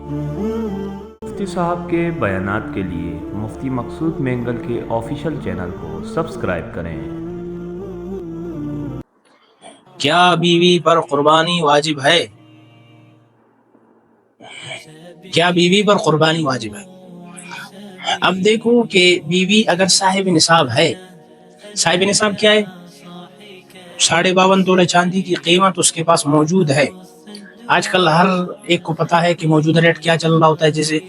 مفتی صاحب کے بیانات کے لیے مفتی مقصود مینگل کے آفیشیل چینل کو سبسکرائب کریں۔ کیا بیوی پر قربانی واجب ہے؟ کیا بیوی پر قربانی واجب ہے؟ اب دیکھو کہ بیوی اگر صاحب نصاب ہے، صاحب نصاب کیا ہے؟ 52.5 تولہ چاندی کی قیمت اس کے پاس موجود ہے۔ آج کل ہر ایک کو پتا ہے کہ موجودہ ریٹ کیا چل رہا ہوتا ہے، جیسے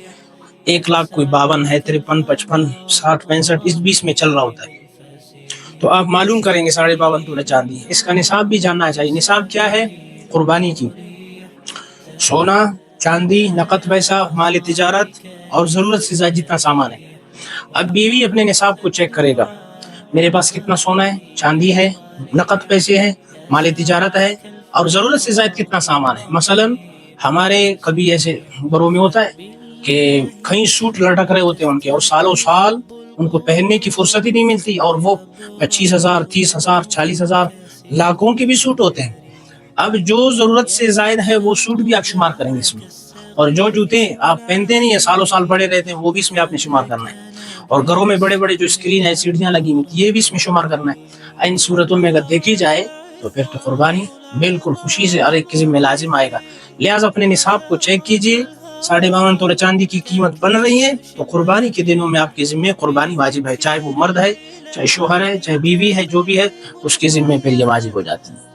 1,00,000 کوئی 52 ہے، 53، 55، 60، 65 اس بیچ میں چل رہا ہوتا ہے۔ تو آپ معلوم کریں گے 52.5 تولہ چاندی، اس کا نصاب بھی جاننا چاہیے۔ نصاب کیا ہے قربانی کی؟ سونا، چاندی، نقد پیسہ، مال تجارت اور ضرورت سے زائد جتنا سامان ہے۔ اب بیوی اپنے نصاب کو چیک کرے گا، میرے پاس کتنا سونا ہے، چاندی ہے، نقد پیسے ہیں، مال تجارت ہے اور ضرورت سے زائد کتنا سامان ہے۔ مثلا ہمارے کبھی ایسے گھروں میں ہوتا ہے کہ کئی سوٹ لٹک رہے ہوتے ہیں ان کے، اور سالوں سال ان کو پہننے کی فرصت ہی نہیں ملتی، اور وہ 25,000، 30,000، 40,000، لاکھوں کے بھی سوٹ ہوتے ہیں۔ اب جو ضرورت سے زائد ہے وہ سوٹ بھی آپ شمار کریں گے اس میں، اور جو جوتے آپ پہنتے نہیں ہیں، سالوں سال پڑے رہتے ہیں، وہ بھی اس میں آپ نے شمار کرنا ہے، اور گھروں میں بڑے بڑے جو اسکرین ہے، سیڑھیاں لگی ہوئی، یہ بھی اس میں شمار کرنا ہے۔ ان صورتوں میں اگر دیکھی جائے تو پھر تو قربانی بالکل خوشی سے ہر ایک کے ذمہ لازم آئے گا۔ لہٰذا اپنے نصاب کو چیک کیجیے، 52.5 تولہ چاندی کی قیمت بن رہی ہے تو قربانی کے دنوں میں آپ کے ذمہ قربانی واجب ہے، چاہے وہ مرد ہے، چاہے شوہر ہے، چاہے بیوی ہے، جو بھی ہے اس کے ذمہ پھر یہ واجب ہو جاتی ہے۔